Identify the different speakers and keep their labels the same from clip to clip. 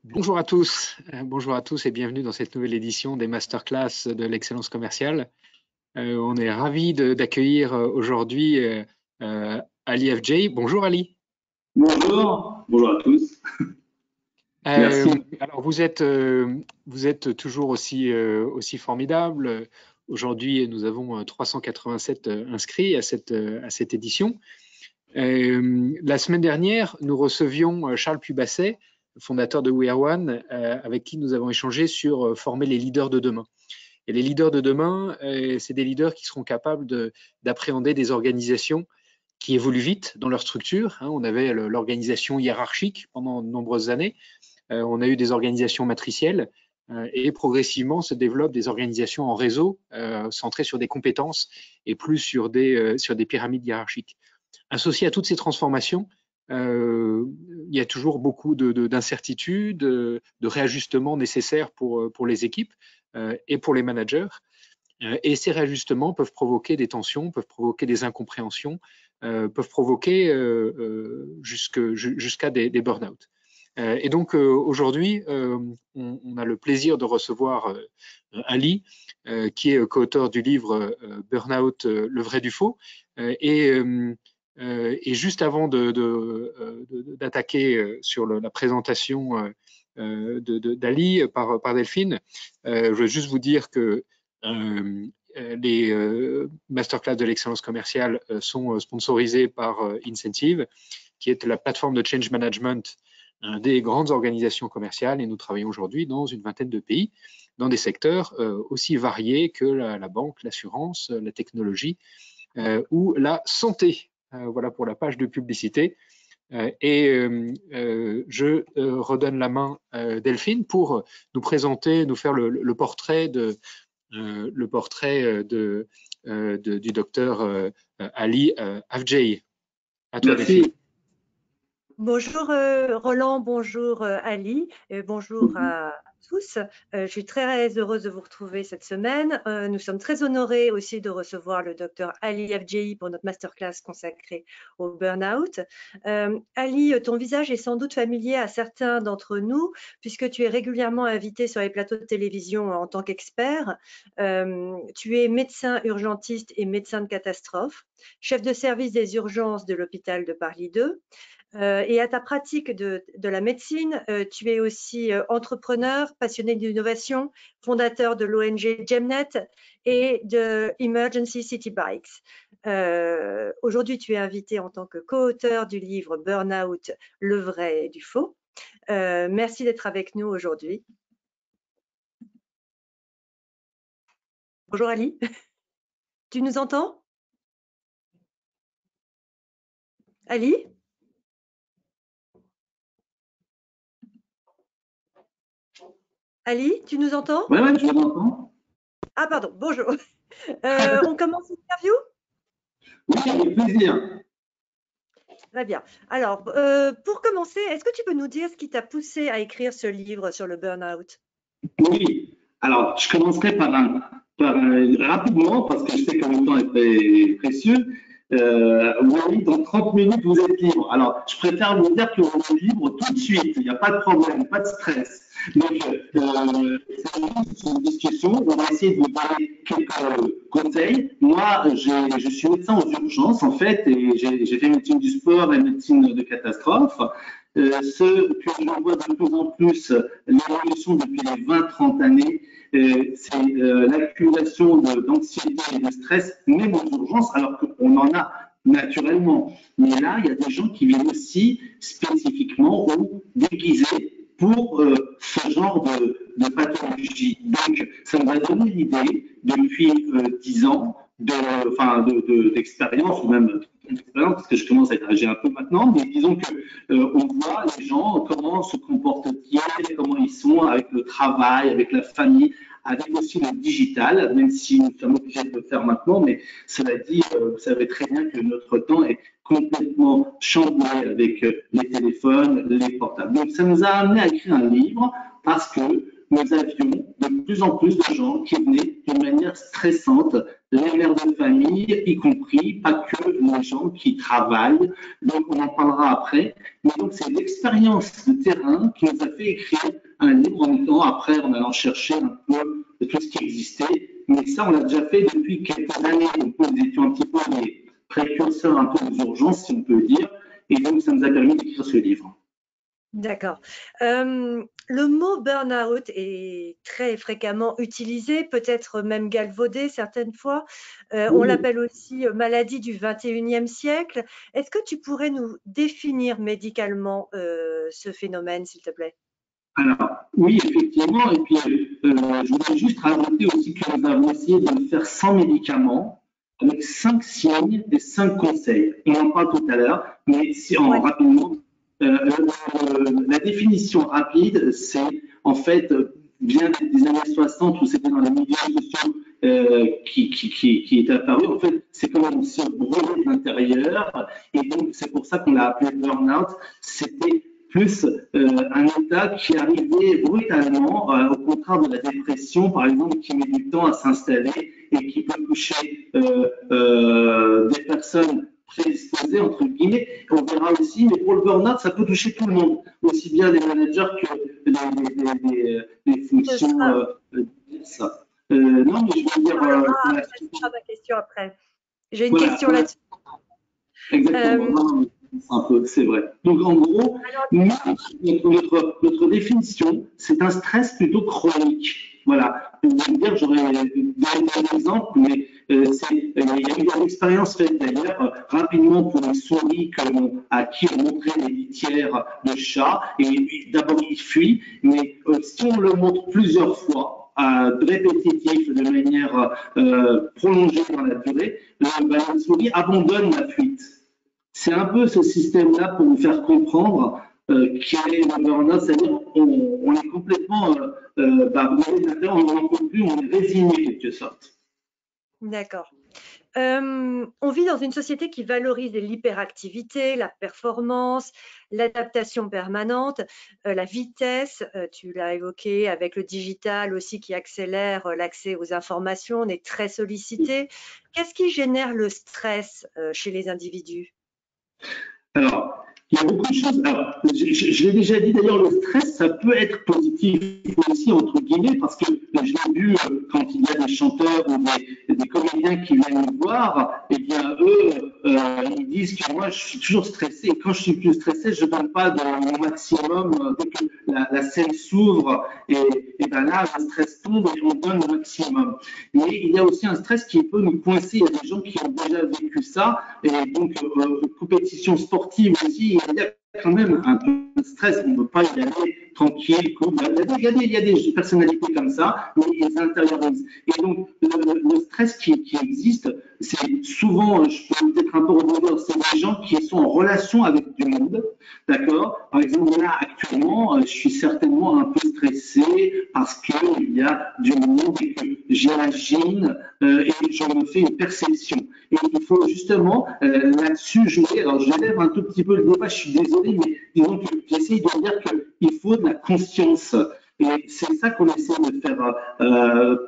Speaker 1: Bonjour à tous et bienvenue dans cette nouvelle édition des masterclass de l'excellence commerciale. On est ravis d'accueillir aujourd'hui Ali FJ. Bonjour Ali.
Speaker 2: Bonjour à tous. Merci.
Speaker 1: Alors vous êtes toujours aussi formidable. Aujourd'hui, nous avons 387 inscrits à cette édition. La semaine dernière, nous recevions Charles Pubasset, fondateur de We Are One, avec qui nous avons échangé sur former les leaders de demain. Et les leaders de demain, c'est des leaders qui seront capables d'appréhender des organisations qui évoluent vite dans leur structure. On avait l'organisation hiérarchique pendant de nombreuses années. On a eu des organisations matricielles et progressivement se développent des organisations en réseau centrées sur des compétences et plus sur des pyramides hiérarchiques. Associé à toutes ces transformations, il y a toujours beaucoup d'incertitudes, de réajustements nécessaires pour les équipes et pour les managers. Et ces réajustements peuvent provoquer des tensions, peuvent provoquer des incompréhensions, peuvent provoquer jusqu'à des burn-out. Et donc aujourd'hui, on a le plaisir de recevoir Ali, qui est co-auteur du livre Burnout, le vrai du faux. Et juste avant d'attaquer sur la présentation d'Ali par Delphine, je veux juste vous dire que les masterclass de l'excellence commerciale sont sponsorisés par Incentive, qui est la plateforme de change management des grandes organisations commerciales, et nous travaillons aujourd'hui dans une vingtaine de pays, dans des secteurs aussi variés que la banque, l'assurance, la technologie ou la santé. Voilà pour la page de publicité. Je redonne la main à Delphine pour nous présenter, nous faire le portrait du docteur Ali Afjei. À toi,
Speaker 2: Merci.
Speaker 1: Delphine.
Speaker 3: Bonjour Roland, bonjour Ali, bonjour à tous. Je suis très heureuse de vous retrouver cette semaine. Nous sommes très honorés aussi de recevoir le docteur Ali Afjei pour notre masterclass consacrée au burn-out. Ali, ton visage est sans doute familier à certains d'entre nous puisque tu es régulièrement invité sur les plateaux de télévision en tant qu'expert. Tu es médecin urgentiste et médecin de catastrophe, chef de service des urgences de l'hôpital de Paris 2. Et à ta pratique de la médecine, tu es aussi entrepreneur, passionné d'innovation, fondateur de l'ONG Gemnet et de Emergency City Bikes. Aujourd'hui, tu es invité en tant que co-auteur du livre Burnout, le vrai et du faux. Merci d'être avec nous aujourd'hui. Bonjour Ali, tu nous entends? Ali? Ali, tu nous entends?
Speaker 2: Oui, je vous entends.
Speaker 3: Ah, pardon, bonjour. On commence l'interview?
Speaker 2: Oui, avec plaisir.
Speaker 3: Très bien. Alors, pour commencer, est-ce que tu peux nous dire ce qui t'a poussé à écrire ce livre sur le burn-out?
Speaker 2: Oui, alors je commencerai rapidement, parce que je sais que le temps est très précieux. Oui, dans 30 minutes, vous êtes libre. Alors, je préfère vous dire que vous êtes libre tout de suite. Il n'y a pas de problème, pas de stress. Donc, c'est une discussion. On va essayer de vous donner quelques conseils. Moi, je suis médecin aux urgences, en fait, et j'ai fait médecine du sport et médecine de catastrophe. Ce que je vois de plus en plus, l'évolution depuis les 20-30 années, c'est l'accumulation d'anxiété et de stress, même aux urgences, alors qu'on en a naturellement. Mais là, il y a des gens qui viennent aussi spécifiquement ou déguisés pour ce genre de pathologie. Donc, ça nous a donné l'idée, depuis 10 ans, d'expérience, ou même d'expérience, parce que je commence à être âgé un peu maintenant, mais disons que on voit les gens, comment se comportent-ils, comment ils sont avec le travail, avec la famille, avec aussi le digital, même si nous sommes obligés de le faire maintenant, mais cela dit, vous savez très bien que notre temps est complètement chamboulé avec les téléphones, les portables. Donc ça nous a amené à écrire un livre parce que nous avions de plus en plus de gens qui venaient d'une manière stressante les mères de famille, y compris, pas que les gens qui travaillent. Donc, on en parlera après. Mais donc, c'est l'expérience de terrain qui nous a fait écrire un livre en étant après, en allant chercher un peu de tout ce qui existait. Mais ça, on l'a déjà fait depuis quelques années. Donc, nous étions un petit peu les précurseurs un peu des urgences, si on peut dire. Et donc, ça nous a permis d'écrire ce livre.
Speaker 3: D'accord. Le mot burn-out est très fréquemment utilisé, peut-être même galvaudé certaines fois. On l'appelle aussi maladie du 21e siècle. Est-ce que tu pourrais nous définir médicalement ce phénomène, s'il te plaît?
Speaker 2: Alors, oui, effectivement. Et puis, je voudrais juste rajouter aussi que nous avons essayé de le faire sans médicaments, avec 5 signes et 5 conseils. On en parle tout à l'heure, mais si rapidement, la définition rapide, c'est en fait bien des années 60 où c'était dans les milieux sociaux qui est apparu. En fait, c'est comme on se brûlait de l'intérieur, et donc c'est pour ça qu'on l'a appelé burn-out. C'était plus un état qui arrivait brutalement, au contraire de la dépression, par exemple, qui met du temps à s'installer et qui peut toucher des personnes prédisposés, entre guillemets. On verra aussi, mais pour le burn-out, ça peut toucher tout le monde, aussi bien les managers que les fonctions. Non, mais je veux dire.
Speaker 3: Ce sera ma question après. J'ai une question là-dessus.
Speaker 2: Exactement. C'est vrai. Donc, en gros, notre définition, c'est un stress plutôt chronique. Voilà. Pour vous dire, j'aurais donné un exemple, mais il y a eu une expérience faite d'ailleurs rapidement pour les souris à qui on montrait les litières de chats. Et d'abord, ils fuient, mais si on le montre plusieurs fois, répétitif, de manière prolongée dans la durée, la souris abandonne la fuite. C'est un peu ce système-là pour vous faire comprendre quel est le burn-out, c'est-à-dire on est complètement brûlé d'intérieur, on n'en peut plus, on est résigné en quelque sorte.
Speaker 3: D'accord. On vit dans une société qui valorise l'hyperactivité, la performance, l'adaptation permanente, la vitesse, tu l'as évoqué avec le digital aussi qui accélère l'accès aux informations, on est très sollicité. Qu'est-ce qui génère le stress chez les individus?
Speaker 2: Alors, il y a beaucoup de choses. Alors, je l'ai déjà dit d'ailleurs, le stress, ça peut être positif aussi, entre guillemets, parce que je l'ai vu quand il y a des chanteurs ou des comédiens qui viennent nous voir, et bien eux, ils disent que moi, je suis toujours stressé. Et quand je suis plus stressé, je ne donne pas mon maximum. Dès que la scène s'ouvre, et ben là, le stress tombe et on donne le maximum. Mais il y a aussi un stress qui peut nous coincer. Il y a des gens qui ont déjà vécu ça, et donc, compétition sportive aussi, il y a quand même un peu de stress, on ne peut pas y aller tranquille, cool. Il y a des personnalités comme ça, mais ils intériorisent. Et donc, le stress qui existe, c'est souvent, je peux peut-être un peu rebondir, c'est des gens qui sont en relation avec du monde, d'accord? Par exemple, là, actuellement, je suis certainement un peu stressé parce qu'il y a du monde et que j'imagine et j'en me fais une perception. Et il faut justement là-dessus jouer. Alors, j'élève un tout petit peu le débat, je suis désolé, mais disons que j'essaye de dire qu'il faut de la conscience. Et c'est ça qu'on essaie de faire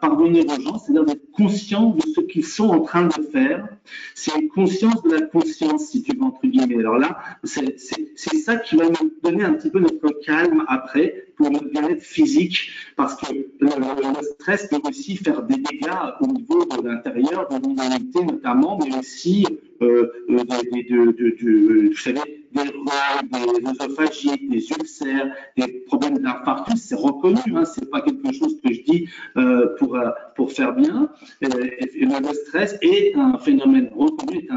Speaker 2: parvenir aux gens, c'est-à-dire d'être conscient de ce qu'ils sont en train de faire. C'est une conscience de la conscience, si tu veux, entre guillemets. Alors là, c'est ça qui va nous donner un petit peu notre calme après pour notre bien-être physique, parce que le stress peut aussi faire des dégâts au niveau de l'intérieur, de l'immunité notamment, mais aussi vous savez, des œsophagites, des ulcères, des problèmes d'infarctus, c'est reconnu, hein, c'est pas quelque chose que je dis pour faire bien. Le stress est un phénomène reconnu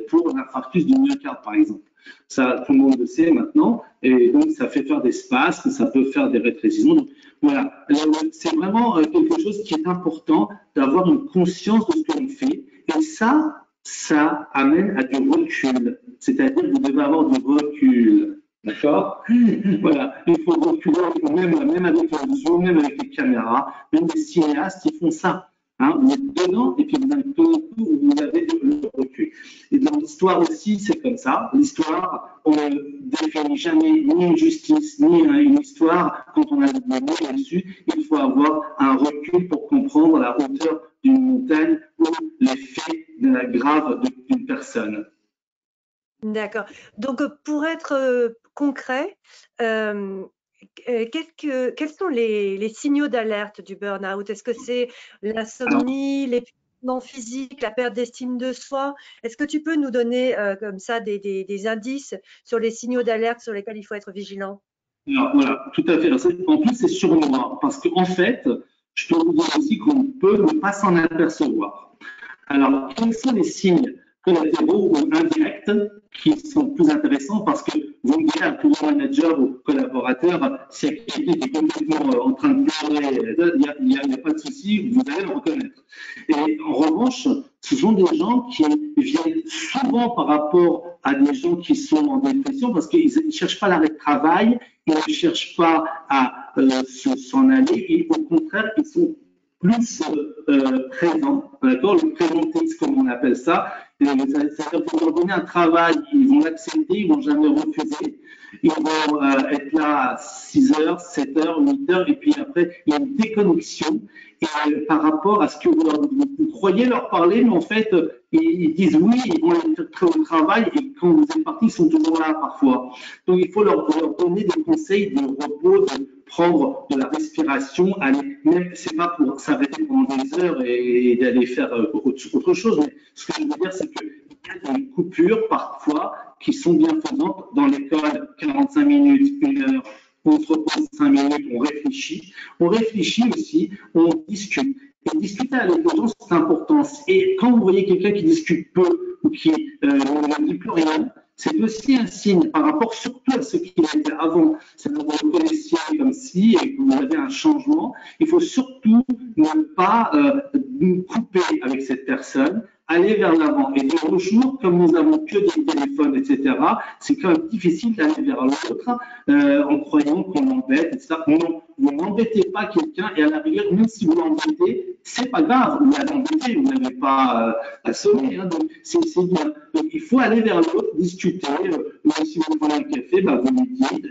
Speaker 2: pour l'infarctus du myocarde, par exemple. Ça, tout le monde le sait maintenant, et donc ça fait faire des spasmes, ça peut faire des rétrécissements. Donc, voilà, c'est vraiment quelque chose qui est important d'avoir une conscience de ce que l'on fait, et ça amène à du recul. C'est-à-dire que vous devez avoir du recul. D'accord? Voilà. Il faut reculer, même avec le zoom, même avec les caméras, même les cinéastes, ils font ça. Hein, vous êtes dedans et puis vous avez tout d'un coup, vous avez le recul. Et dans l'histoire aussi, c'est comme ça. L'histoire, on ne définit jamais ni une justice, ni une histoire. Quand on a le mot là-dessus, il faut avoir un recul pour comprendre la hauteur d'une montagne ou l'effet grave d'une personne.
Speaker 3: D'accord. Donc, pour être concret, quels sont les signaux d'alerte du burn-out? Est-ce que c'est l'insomnie, l'épuisement physique, la perte d'estime de soi? Est-ce que tu peux nous donner comme ça des indices sur les signaux d'alerte sur lesquels il faut être vigilant?
Speaker 2: Alors, voilà, tout à fait. En plus, c'est sournois, parce qu'en fait, je peux vous dire aussi qu'on peut ne pas s'en apercevoir. Alors, quels sont les signes collatéraux ou indirects qui sont plus intéressants parce que vous me direz à tout manager ou collaborateur, si quelqu'un est complètement en train de pleurer, il n'y a pas de souci, vous allez le reconnaître. Et en revanche, ce sont des gens qui viennent souvent par rapport à des gens qui sont en dépression parce qu'ils ne cherchent pas l'arrêt de travail, ils ne cherchent pas à s'en aller, et au contraire, ils sont plus présents, d'accord, le présentéisme comme on appelle ça. C'est-à-dire qu'on leur donner un travail, ils vont l'accepter, ils vont jamais refuser. Ils vont être là à 6 heures, 7 heures, 8 heures, et puis après, il y a une déconnexion par rapport à ce que vous croyez leur parler, mais en fait, ils disent oui, ils vont aller faire au travail, et quand vous êtes partis, ils sont toujours là parfois. Donc, il faut leur donner des conseils de repos, de prendre de la respiration, aller, même c'est pas pour s'arrêter pendant des heures et d'aller faire autre chose, mais ce que je veux dire, c'est qu'il y a des coupures parfois qui sont bienfaisantes. Dans l'école, 45 minutes, 1 heure, on se repose 5 minutes, on réfléchit. On réfléchit aussi, on discute. Et discuter avec les gens, c'est important. Et quand vous voyez quelqu'un qui discute peu ou qui ne dit plus rien, c'est aussi un signe par rapport surtout à ce qu'il était avant. C'est-à-dire que vous le connaissiez comme si et que vous avez un changement. Il faut surtout ne pas couper avec cette personne, aller vers l'avant. Et de nos jours, comme nous n'avons que des téléphones, etc., c'est quand même difficile d'aller vers l'autre en croyant qu'on l'embête, etc. Non, vous n'embêtez pas quelqu'un et à la rigueur, même si vous l'embêtez, c'est pas grave, vous l'avez embêté, vous n'avez pas assommé. Hein, donc c'est bien. Donc il faut aller vers l'autre, discuter. Même si vous prenez un café, bah, vous lui dites.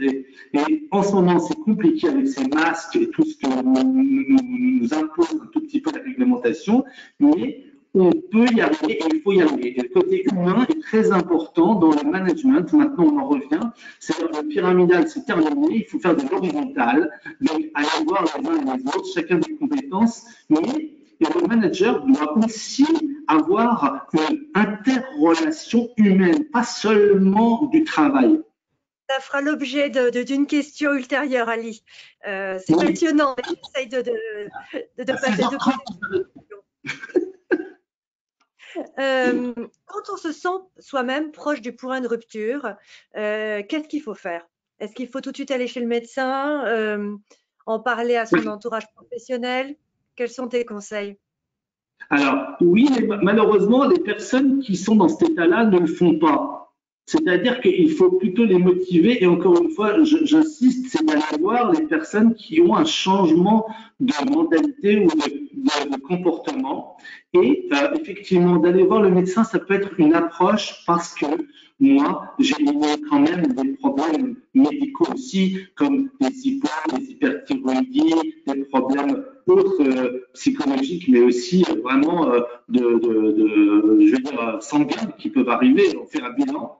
Speaker 2: Et en ce moment, c'est compliqué avec ces masques et tout ce que nous impose un tout petit peu la réglementation, mais on peut y arriver et il faut y arriver. Et le côté humain est très important dans le management. Maintenant, on en revient. C'est-à-dire le pyramidal, c'est terminé. Il faut faire de l'horizontal. Donc, aller voir les uns et les autres, chacun des compétences. Mais le manager doit aussi avoir une interrelation humaine, pas seulement du travail.
Speaker 3: Ça fera l'objet d'une question ultérieure, Ali. C'est passionnant. J'essaye de passer de quand on se sent soi-même proche du point de rupture, qu'est-ce qu'il faut faire? Est-ce qu'il faut tout de suite aller chez le médecin, en parler à son entourage professionnel? Quels sont tes conseils?
Speaker 2: Alors, oui, mais malheureusement, les personnes qui sont dans cet état-là ne le font pas. C'est-à-dire qu'il faut plutôt les motiver, et encore une fois, j'insiste, c'est d'aller voir les personnes qui ont un changement de mentalité ou de comportement. Et effectivement, d'aller voir le médecin, ça peut être une approche parce que moi, j'ai quand même des problèmes médicaux aussi, comme des hyperthyroïdies, des problèmes autres psychologiques, mais aussi vraiment je veux dire, sanguins qui peuvent arriver. On fait un bilan.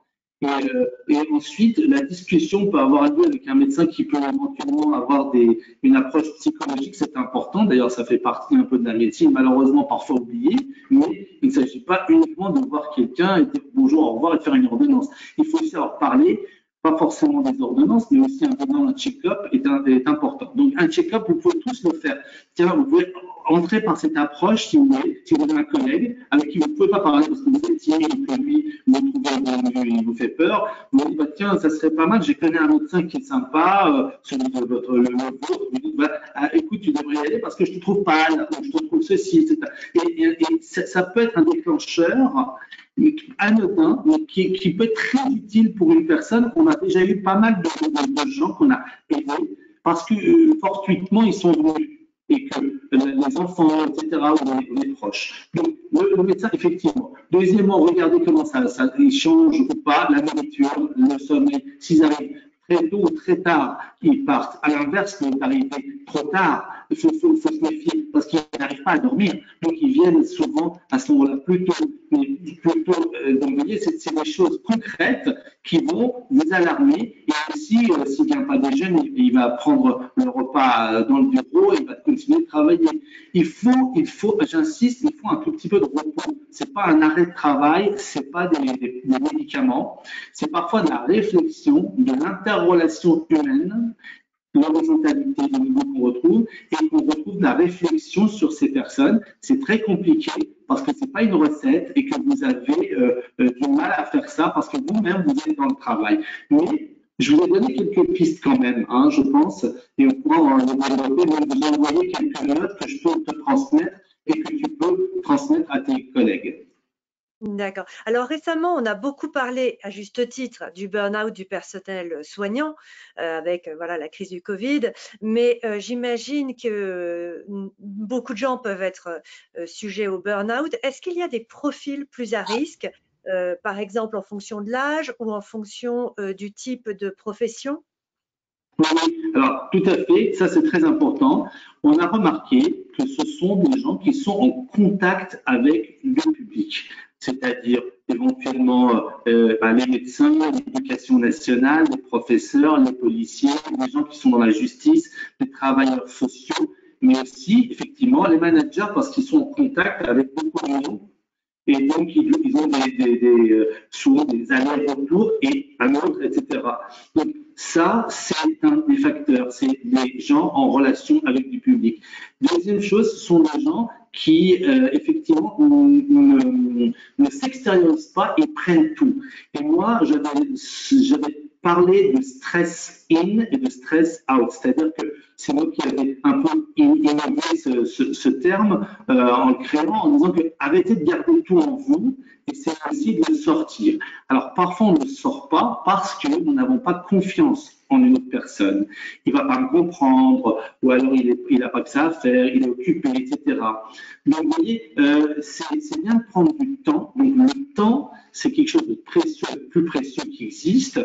Speaker 2: Et ensuite, la discussion peut avoir lieu avec un médecin qui peut éventuellement avoir une approche psychologique, c'est important. D'ailleurs, ça fait partie un peu de la médecine, malheureusement parfois oubliée, mais il ne s'agit pas uniquement de voir quelqu'un et dire bonjour, au revoir et faire une ordonnance. Il faut aussi leur parler, pas forcément des ordonnances, mais aussi un check-up est important. Donc, un check-up, vous pouvez tous le faire. Tiens, vous pouvez entrer par cette approche si vous voulez, si vous avez un collègue avec qui vous ne pouvez pas parler parce que vous êtes timide, que lui, vous trouvez il vous fait peur, vous dites, bah, tiens, ça serait pas mal, j'ai connu un médecin qui est sympa, celui de le vôtre, vous dites, bah, écoute, tu devrais y aller parce que je te trouve pâle, ou je te trouve ceci, etc. Et ça peut être un déclencheur anodin, mais qui peut être très utile pour une personne. On a déjà eu pas mal de gens qu'on a aidés parce que fortuitement, ils sont venus et que les enfants, etc., ou les proches. Donc, le médecin, effectivement. Deuxièmement, regardez comment ça change ou pas, la nourriture, le sommeil. S'ils arrivent très tôt ou très tard, ils partent. À l'inverse, quand ils arrivent trop tard, il faut se méfier parce qu'ils n'arrivent pas à dormir. Donc, ils viennent souvent à ce moment-là plus tôt. Mais plutôt, donc, vous voyez, c'est des choses concrètes qui vont vous alarmer. Et aussi, s'il ne vient pas déjeuner, il va prendre le repas dans le bureau et il va continuer de travailler. Il faut, j'insiste, il faut un tout petit peu de repos. C'est pas un arrêt de travail, c'est pas des médicaments. C'est parfois de la réflexion, de l'interrelation humaine, l'horizontalité de niveau qu'on retrouve et qu'on retrouve de la réflexion sur ces personnes. C'est très compliqué parce que c'est pas une recette et que vous avez du mal à faire ça parce que vous-même vous êtes dans le travail. Mais je vous ai donné quelques pistes quand même, hein, je pense, et on pourra en développer, donc vous envoyer quelques notes que je peux te transmettre et que tu peux transmettre à tes collègues.
Speaker 3: D'accord. Alors récemment, on a beaucoup parlé, à juste titre, du burn-out du personnel soignant avec voilà, la crise du Covid, mais j'imagine que beaucoup de gens peuvent être sujets au burn-out. Est-ce qu'il y a des profils plus à risque, par exemple en fonction de l'âge ou en fonction du type de profession?
Speaker 2: Oui, alors tout à fait, ça c'est très important. On a remarqué que ce sont des gens qui sont en contact avec le public, c'est-à-dire éventuellement les médecins, l'éducation nationale, les professeurs, les policiers, les gens qui sont dans la justice, les travailleurs sociaux, mais aussi effectivement les managers parce qu'ils sont en contact avec beaucoup de monde. Et donc, ils ont souvent des allers-retours et un autre, etc. Donc, ça, c'est un des facteurs. C'est les gens en relation avec du public. Deuxième chose, ce sont des gens qui, effectivement, ne s'extériorisent pas et prennent tout. Et moi, j'avais parlé de stress in et de stress out. C'est-à-dire que c'est moi qui avais un peu innové ce terme en le créant, en disant que arrêtez de garder tout en vous, essayez aussi de le sortir. Alors parfois on ne le sort pas parce que nous n'avons pas confiance en une autre personne. Il ne va pas me comprendre, ou alors il n'a pas que ça à faire, il est occupé, etc. Donc vous voyez, c'est bien de prendre du temps. Donc le temps, c'est quelque chose de précieux, le plus précieux qui existe.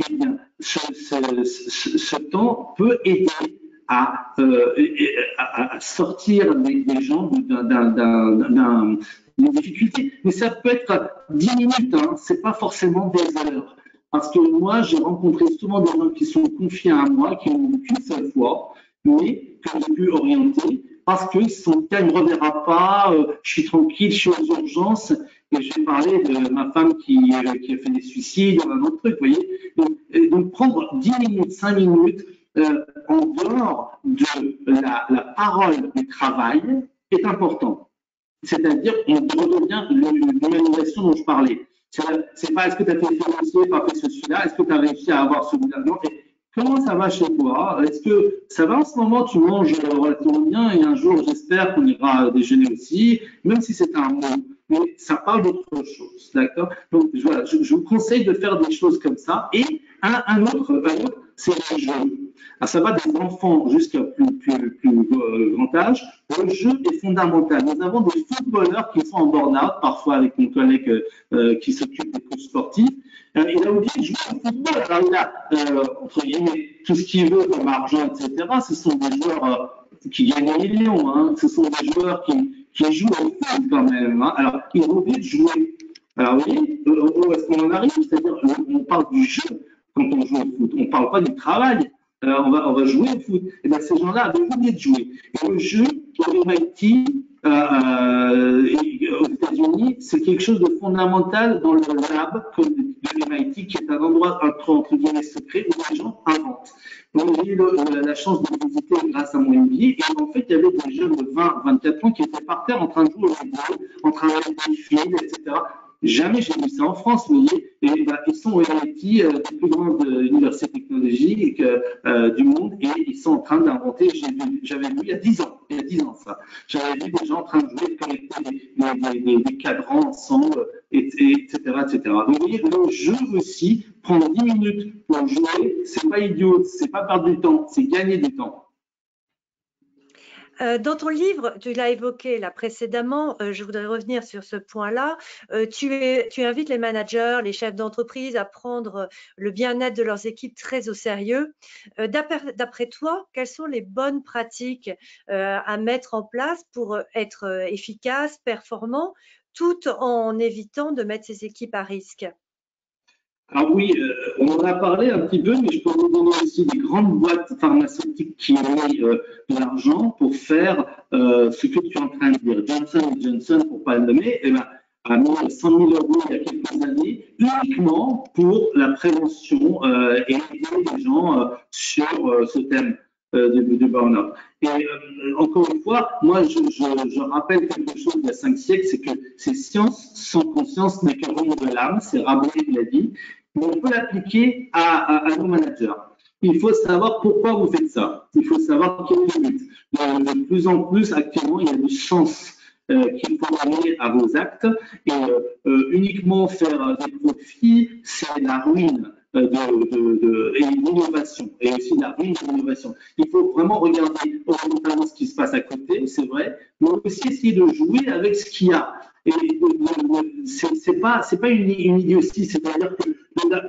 Speaker 2: Eh bien, ce temps peut aider à sortir des gens d'une difficulté. Mais ça peut être 10 minutes, hein, c'est pas forcément des heures. Parce que moi, j'ai rencontré souvent des gens qui sont confiés à moi, qui n'ont vu qu'une seule fois, mais que j'ai pu orienter parce qu'ils se sont dit, il ne me reverra pas, je suis tranquille, je suis aux urgences. Et je vais parler de ma femme qui a fait des suicides, un autre truc, vous voyez. Donc prendre 10 minutes, 5 minutes, en dehors de la parole du travail est important. C'est-à-dire qu'on redevient l'humanisation dont je parlais. C'est pas est-ce que tu as fait ce dossier, pas fait celui-là, est-ce que tu as réussi à avoir celui-là. Non, comment ça va chez toi? Est-ce que ça va en ce moment? Tu manges relativement bien et un jour, j'espère qu'on ira déjeuner aussi, même si c'est un mot. Mais ça parle d'autre chose, d'accord? Donc voilà, je vous conseille de faire des choses comme ça. Et un autre, c'est le jeu. Alors, ça va des enfants jusqu'à plus grand âge. Le jeu est fondamental. Nous avons des footballeurs qui sont en burn-out, parfois avec mon collègue qui s'occupe des coachs sportifs. Il a oublié de jouer au football. Alors, il a, entre guillemets, tout ce qu'il veut comme argent, etc. Ce sont des joueurs qui gagnent des millions. Hein. Ce sont des joueurs qui jouent au foot quand même. Hein. Alors, il a oublié de jouer. Alors, vous voyez, où est-ce qu'on en arrive? C'est-à-dire, on parle du jeu quand on joue au foot. On ne parle pas du travail. On va jouer au foot. Et bien, ces gens-là avaient oublié de jouer. Et le jeu, au MIT, aux États-Unis, c'est quelque chose de fondamental dans le lab de MIT, qui est un endroit entre guillemets secret où les gens inventent. Donc, j'ai eu la chance de le visiter grâce à mon MBA. Et en fait, il y avait des jeunes de 20, 24 ans qui étaient par terre en train de jouer au football, en train de des fils, etc. Jamais j'ai vu ça en France, vous voyez. Et ils sont au MIT, des plus grandes universités technologiques du monde, et ils sont en train d'inventer. J'avais vu il y a 10 ans ça. J'avais vu des gens en train de jouer, de connecter des cadrans ensemble, etc., etc. Donc vous voyez, le jeu aussi, prendre 10 minutes pour jouer, c'est pas idiot, c'est pas perdre du temps, c'est gagner du temps.
Speaker 3: Dans ton livre, tu l'as évoqué là précédemment, je voudrais revenir sur ce point-là. Tu invites les managers, les chefs d'entreprise à prendre le bien-être de leurs équipes très au sérieux. D'après toi, quelles sont les bonnes pratiques à mettre en place pour être efficace, performant, tout en évitant de mettre ces équipes à risque?
Speaker 2: Alors oui, on en a parlé un petit peu, mais je peux vous donner aussi des grandes boîtes pharmaceutiques qui ont mis de l'argent pour faire ce que tu es en train de dire. Johnson Johnson, pour pas le nommer, a mis 100 000 euros il y a quelques années uniquement pour la prévention et aider les gens sur ce thème de burn-out. Et encore une fois, moi je rappelle quelque chose d'il y a 5 siècles, c'est que c'est science sans conscience n'est que ruine de l'âme, c'est Rabelais qui l'a dit. Mais on peut l'appliquer à nos managers. Il faut savoir pourquoi vous faites ça. Il faut savoir quel est le but. De plus en plus, actuellement, il y a du sens qu'il faut donner à vos actes. Et uniquement faire des profits, c'est la ruine et l'innovation. Et aussi la ruine de l'innovation. Il faut vraiment regarder notamment ce qui se passe à côté, c'est vrai, mais aussi essayer de jouer avec ce qu'il y a. Et c'est pas une idiotie, c'est-à-dire que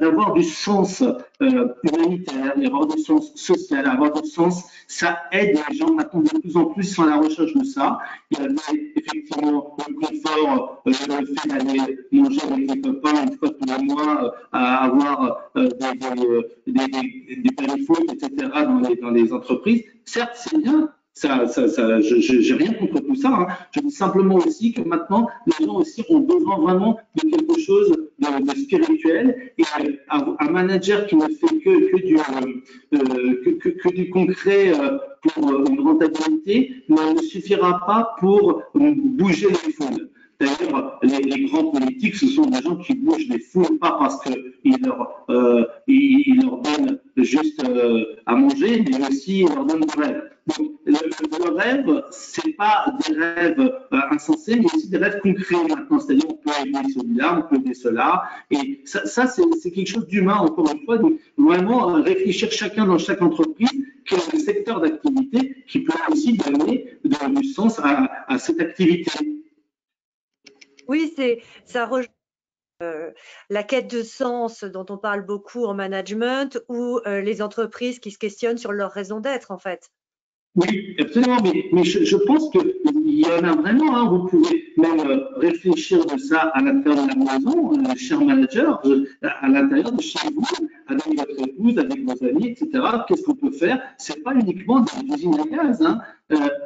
Speaker 2: d'avoir du sens humanitaire, d'avoir du sens social, d'avoir du sens, ça aide les gens maintenant de plus en plus sont à la recherche de ça. Il y avait effectivement le confort, le fait d'aller manger avec les copains une fois tous les mois, à avoir des périphériques, etc. dans les entreprises. Certes, c'est bien. J'ai rien contre tout ça. Hein. Je dis simplement aussi que maintenant, les gens aussi ont besoin vraiment de quelque chose de spirituel et un manager qui ne fait que du concret pour une rentabilité ne suffira pas pour bouger les foules. D'ailleurs, les grands politiques, ce sont des gens qui bougent les foules, pas parce qu'ils leur donnent juste à manger, mais aussi ils leur donnent des rêves. Donc, le rêve, c'est pas des rêves insensés, mais aussi des rêves concrets maintenant. C'est-à-dire, on peut aider celui-là, on peut aider cela. Et ça c'est quelque chose d'humain, encore une fois. Donc, vraiment réfléchir chacun dans chaque entreprise, quel est le secteur d'activité qui peut aussi donner du sens à cette activité.
Speaker 3: Oui, ça rejoint la quête de sens dont on parle beaucoup en management ou les entreprises qui se questionnent sur leur raison d'être, en fait.
Speaker 2: Oui, absolument, mais je pense qu'il y en a vraiment. Hein, vous pouvez même réfléchir de ça à l'intérieur de la maison, cher manager, à l'intérieur de chez vous, avec votre épouse, avec vos amis, etc. Qu'est-ce qu'on peut faire? C'est pas uniquement des usines à gaz. Hein.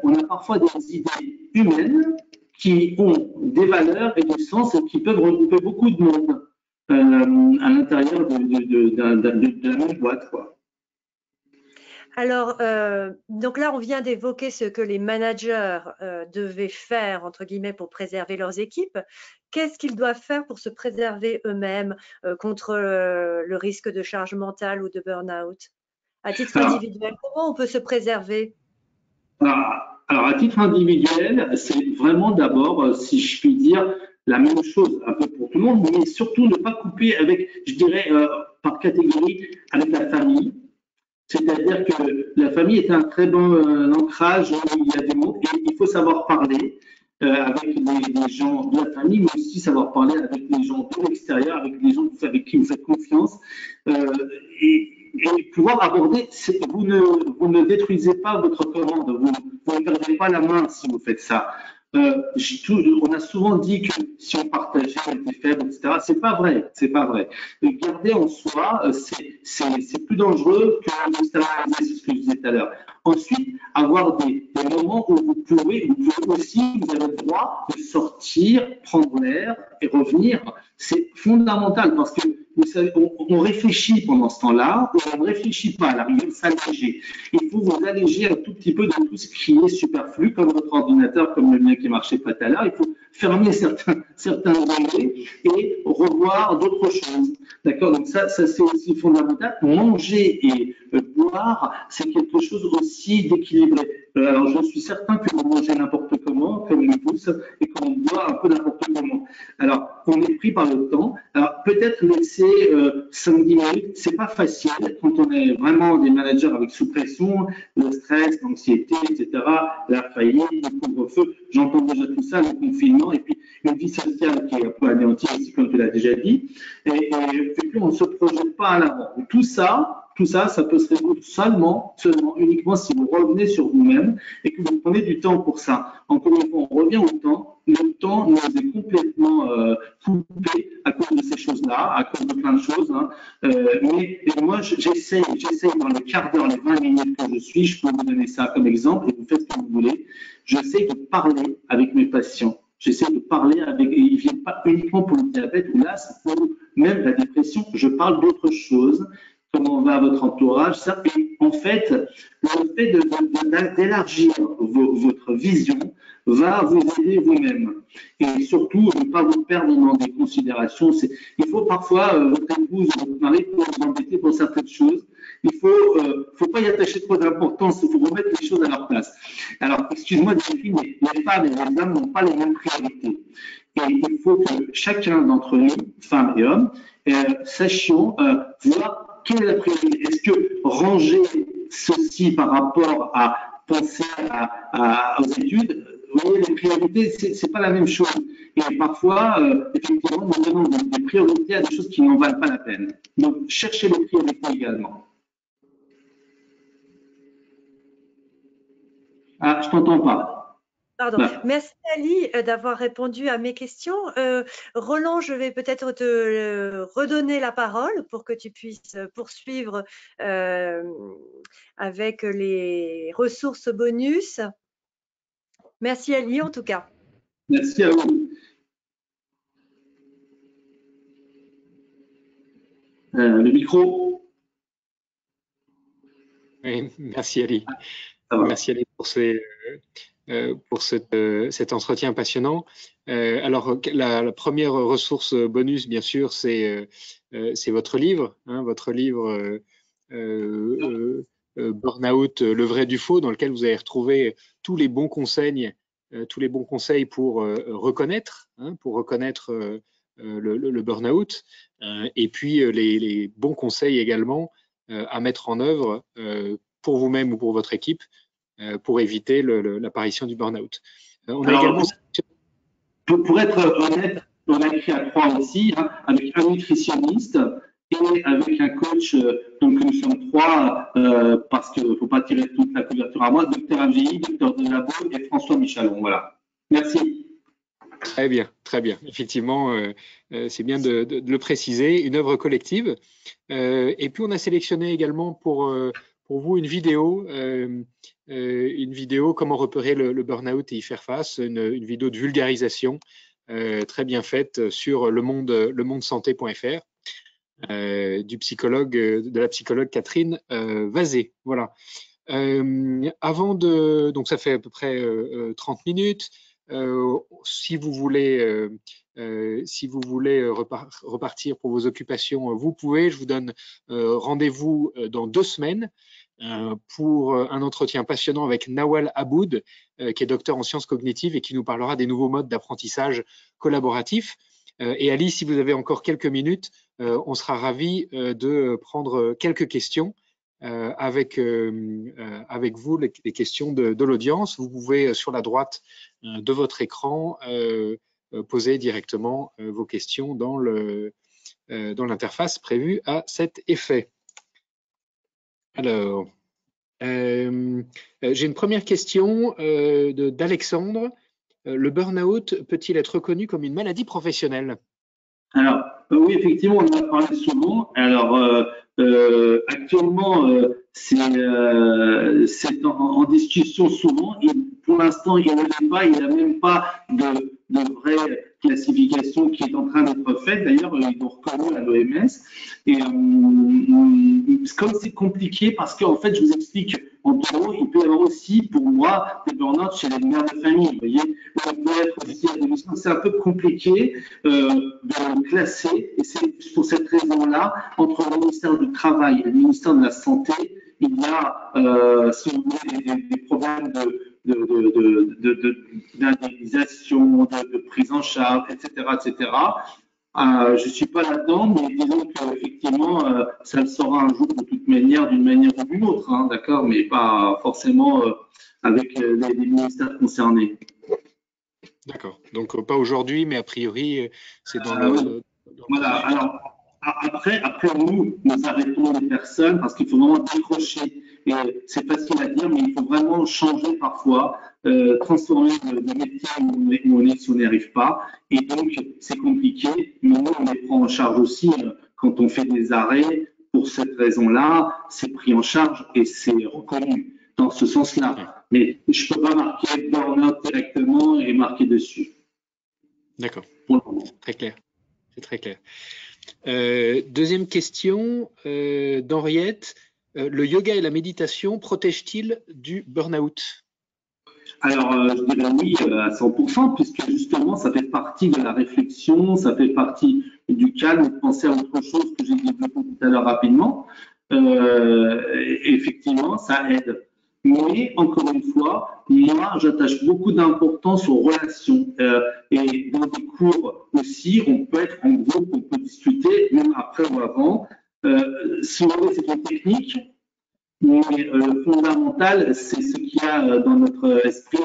Speaker 2: On a parfois des idées humaines qui ont des valeurs et du sens et qui peuvent regrouper beaucoup de monde à l'intérieur de la même boîte, quoi.
Speaker 3: Alors, donc là, on vient d'évoquer ce que les managers devaient faire, entre guillemets, pour préserver leurs équipes. Qu'est-ce qu'ils doivent faire pour se préserver eux-mêmes contre le risque de charge mentale ou de burn-out? À titre individuel, comment on peut se préserver?
Speaker 2: Alors, à titre individuel, c'est vraiment d'abord, si je puis dire, la même chose un peu pour tout le monde, mais surtout ne pas couper avec, je dirais, par catégorie, avec la famille. C'est-à-dire que la famille est un très bon ancrage, il y a des mots, et il faut savoir parler avec les gens de la famille, mais aussi savoir parler avec les gens de l'extérieur, avec les gens avec qui vous faites confiance, et pouvoir aborder, vous ne détruisez pas votre commande, vous ne perdez pas la main si vous faites ça. On a souvent dit que si on partageait, on était faible, etc. C'est pas vrai, c'est pas vrai. Garder en soi, c'est plus dangereux que l'extérioriser, c'est ce que je disais tout à l'heure. Ensuite, avoir des moments où vous pouvez aussi, vous avez le droit de sortir, prendre l'air et revenir. C'est fondamental parce que vous savez, on réfléchit pendant ce temps-là, on ne réfléchit pas à la rigueur, s'alléger. Il faut vous alléger un tout petit peu de tout ce qui est superflu, comme votre ordinateur, comme le mien qui marchait pas tout à l'heure. Il faut fermer certains onglets et revoir d'autres choses. D'accord? Donc ça c'est aussi fondamental. Manger et boire, c'est quelque chose aussi d'équilibré. Alors je suis certain que vous mangez n'importe comment, comme vous, ça, et qu'on boit un peu n'importe comment. Alors, on est pris par le temps. Alors, peut-être laisser 5-10 minutes, c'est pas facile quand on est vraiment des managers avec sous pression, le stress, l'anxiété, etc., la faillite, le couvre-feu. J'entends déjà tout ça, le confinement, et puis une vie sociale qui est un peu anéantie aussi, comme tu l'as déjà dit. Et puis, on ne se projette pas à l'avant. Tout ça, ça peut se résoudre seulement, uniquement si vous revenez sur vous-même et que vous prenez du temps pour ça. Encore une fois, on revient au temps. Le temps nous est complètement coupé à cause de ces choses-là, à cause de plein de choses. Hein. Mais moi, j'essaye dans le quart d'heure, les 20 minutes que je suis, je peux vous donner ça comme exemple et vous faites ce que vous voulez. J'essaie de parler avec mes patients. J'essaie de parler avec, ils ne viennent pas uniquement pour le diabète ou là, c'est pour même la dépression. Je parle d'autres choses. Comment va votre entourage, ça. Et en fait, le fait d'élargir votre vision va vous aider vous-même. Et surtout, ne pas vous perdre dans des considérations. Il faut parfois, votre épouse, votre mari, pour vous embêter pour certaines choses. Il faut pas y attacher trop d'importance. Il faut remettre les choses à leur place. Alors, excuse-moi, Delphine, mais les femmes et les hommes n'ont pas les mêmes priorités. Et il faut que chacun d'entre nous, femmes et hommes, sachions voir quelle est la priorité. Est-ce que ranger ceci par rapport à penser aux études, vous voyez, les priorités, c'est pas la même chose. Et parfois, effectivement, nous donnons des priorités à des choses qui n'en valent pas la peine. Donc, cherchez les priorités également. Ah, je t'entends pas.
Speaker 3: Pardon. Merci Ali d'avoir répondu à mes questions. Roland, je vais peut-être te redonner la parole pour que tu puisses poursuivre avec les ressources bonus. Merci Ali en tout cas.
Speaker 2: Merci à vous. Le micro.
Speaker 1: Oui, merci Ali. Merci Ali pour cet entretien passionnant. Alors, la première ressource bonus, bien sûr, c'est votre livre, hein, Burnout, le vrai du faux, dans lequel vous allez retrouver tous les bons conseils pour reconnaître le burn-out, et puis les bons conseils également à mettre en œuvre pour vous-même ou pour votre équipe pour éviter l'apparition du burn-out. On a également...
Speaker 2: Pour être honnête, on a écrit à 3 aussi, hein, avec un nutritionniste et avec un coach. Donc nous sommes 3 parce qu'il ne faut pas tirer toute la couverture à moi. Docteur AVI, Docteur Delabo et François Michalon. Voilà. Merci.
Speaker 1: Très bien, très bien. Effectivement, c'est bien de le préciser. Une œuvre collective. Et puis on a sélectionné également pour vous une vidéo comment repérer le burn-out et y faire face, une vidéo de vulgarisation très bien faite sur lemondesanté.fr de la psychologue Catherine Vazé. Voilà. Donc ça fait à peu près 30 minutes. Si vous voulez repartir pour vos occupations, vous pouvez. Je vous donne rendez-vous dans 2 semaines pour un entretien passionnant avec Nawal Aboud, qui est docteur en sciences cognitives et qui nous parlera des nouveaux modes d'apprentissage collaboratif. Et Ali, si vous avez encore quelques minutes, on sera ravis de prendre quelques questions avec vous, les questions de l'audience. Vous pouvez, sur la droite de votre écran, poser directement vos questions dans l'interface prévue à cet effet. Alors, j'ai une première question d'Alexandre. Le burn-out peut-il être reconnu comme une maladie professionnelle?
Speaker 2: Alors, oui, effectivement, on en a parlé souvent. Alors, actuellement, c'est en discussion souvent. Et pour l'instant, il n'y en a pas, il n'y a même pas de vraie classification qui est en train d'être faite. D'ailleurs, ils l'ont reconnu à l'OMS. Et comme c'est compliqué, parce qu'en fait, je vous explique, en gros, il peut y avoir aussi, pour moi, des burn-out chez les mères de famille. Vous voyez, ça peut être aussi à des... C'est un peu compliqué de classer, et c'est pour cette raison-là, entre le ministère du Travail et le ministère de la Santé, il y a, si vous voulez, des problèmes d'indemnisation, de prise en charge, etc., etc. Je suis pas là-dedans, mais disons qu'effectivement, ça le sera un jour de toute manière, d'une manière ou d'une autre, hein, d'accord, mais pas forcément avec les ministères concernés.
Speaker 1: D'accord. Donc pas aujourd'hui, mais a priori, c'est dans le
Speaker 2: voilà. Alors après nous arrêtons les personnes parce qu'il faut vraiment décrocher. Et c'est facile à dire, mais il faut vraiment changer parfois, transformer le métier où on est si on n'y arrive pas. Et donc, c'est compliqué, mais nous, on les prend en charge aussi quand on fait des arrêts. Pour cette raison-là, c'est pris en charge et c'est reconnu dans ce sens-là. Mais je ne peux pas marquer burn-out directement et marquer dessus.
Speaker 1: D'accord. Très clair. C'est très clair. Deuxième question d'Henriette. Le yoga et la méditation protègent-ils du burn-out?
Speaker 2: Alors, je dirais oui à 100%, puisque justement, ça fait partie de la réflexion, ça fait partie du calme, de penser à autre chose que j'ai développé tout à l'heure rapidement. Effectivement, ça aide. Mais, encore une fois, moi, j'attache beaucoup d'importance aux relations. Et dans des cours aussi, on peut être en groupe, on peut discuter, même après ou avant. Souvent, c'est une technique. Mais le fondamental, c'est ce qu'il y a dans notre esprit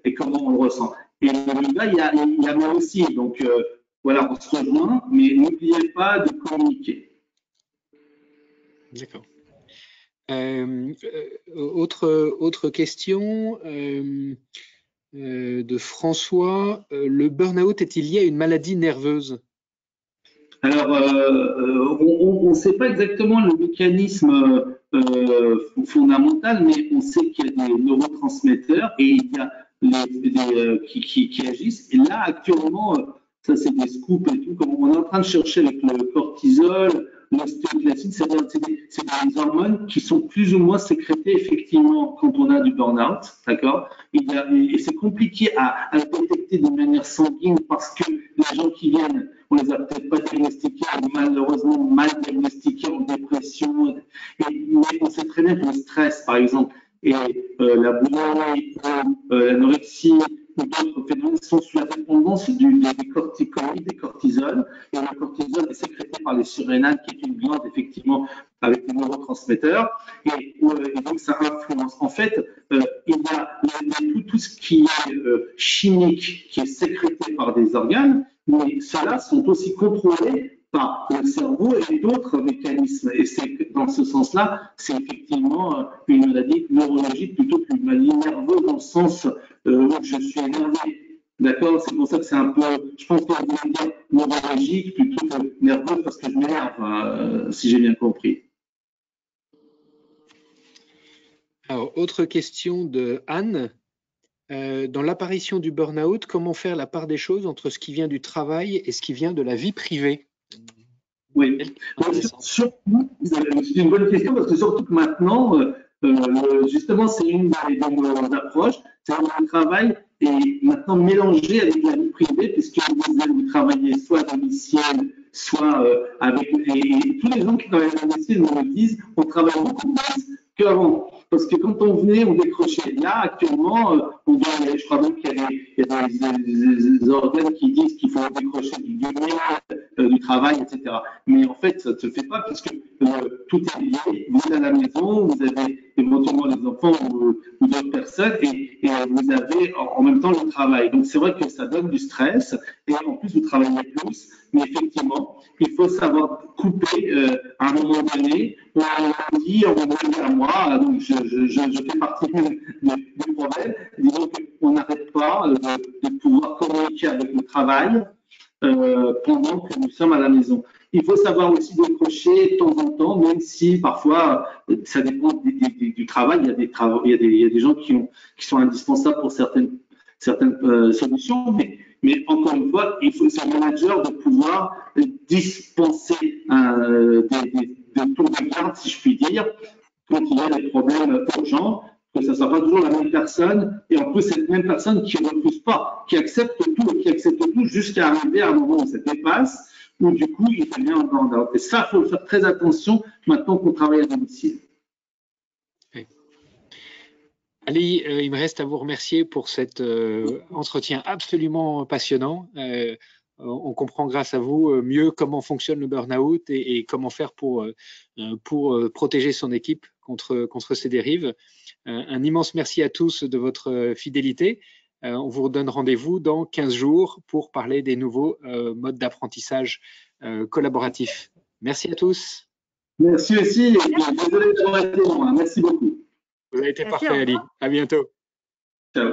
Speaker 2: et comment on le ressent. Et le yoga, il y a moi aussi. Donc voilà, on se rejoint, mais n'oubliez pas de communiquer.
Speaker 1: D'accord. Autre question de François. Le burn-out est-il lié à une maladie nerveuse?
Speaker 2: Alors, on ne sait pas exactement le mécanisme fondamental, mais on sait qu'il y a des neurotransmetteurs et il y a qui agissent. Et là, actuellement, ça c'est des scoops et tout, comme on est en train de chercher avec le cortisol, l'ostéoclastine, c'est des hormones qui sont plus ou moins sécrétées effectivement quand on a du burn-out, d'accord? Et c'est compliqué à détecter de manière sanguine parce que les gens qui viennent, on les a peut-être pas diagnostiqués, malheureusement mal diagnostiqués en dépression, mais on sait très bien que le stress, par exemple, et la boulimie, l'anorexie ou d'autres phénomènes sont sous la dépendance des corticoïdes, des cortisols. Et le cortisol est sécrété par les surrénales, qui est une glande, effectivement, avec des neurotransmetteurs. Et donc, ça influence. En fait, il y a tout ce qui est chimique qui est sécrété par des organes, mais ceux-là sont aussi contrôlés par le cerveau et d'autres mécanismes. Et c'est dans ce sens-là, c'est effectivement une maladie neurologique plutôt qu'une maladie nerveuse dans le sens où je suis énervé. D'accord? C'est pour ça que c'est un peu, je pense qu'on va dire neurologique plutôt que nerveux parce que je m'énerve, si j'ai bien compris.
Speaker 1: Alors, autre question de Anne. Dans l'apparition du burn-out, comment faire la part des choses entre ce qui vient du travail et ce qui vient de la vie privée?
Speaker 2: Oui, c'est une bonne question parce que surtout que maintenant, justement, c'est une de nos approches, c'est que le travail est maintenant mélangé avec la vie privée puisque vous travaillez soit à domicile, soit avec… Et tous les gens qui travaillent à domicile nous le disent, on travaille beaucoup plus qu'avant. Parce que quand on venait, on décrochait. Là, actuellement, on vient, je crois même qu'il y a des organes qui disent qu'il faut décrocher du travail, etc. Mais en fait, ça ne se fait pas puisque tout est lié. Vous êtes à la maison, vous avez éventuellement les enfants ou d'autres personnes et vous avez en même temps le travail. Donc, c'est vrai que ça donne du stress et en plus, vous travaillez plus. Mais effectivement, il faut savoir couper à un moment donné. On dit à moi, donc je fais partie du problème. Disons qu'on n'arrête pas de pouvoir communiquer avec le travail pendant que nous sommes à la maison. Il faut savoir aussi décrocher de temps en temps, même si parfois ça dépend du travail. Il y a des gens qui sont indispensables pour certaines solutions, mais encore une fois, c'est au manager de pouvoir dispenser des tours de garde, si je puis dire, quand il y a des problèmes urgents, que ce ne soit pas toujours la même personne, et en plus cette même personne qui ne refuse pas, qui accepte tout jusqu'à arriver à un moment où ça dépasse, où du coup il devient un burn-out. Et ça, il faut faire très attention maintenant qu'on travaille à domicile.
Speaker 1: Ali, il me reste à vous remercier pour cet entretien absolument passionnant. On comprend grâce à vous mieux comment fonctionne le burn-out et comment faire pour protéger son équipe contre ces dérives. Un immense merci à tous de votre fidélité. On vous donne rendez-vous dans 15 jours pour parler des nouveaux modes d'apprentissage collaboratif. Merci à tous.
Speaker 2: Merci aussi, et désolé d'avoir été long. Merci beaucoup.
Speaker 1: Vous avez été parfait, Ali. À bientôt.
Speaker 2: Ciao.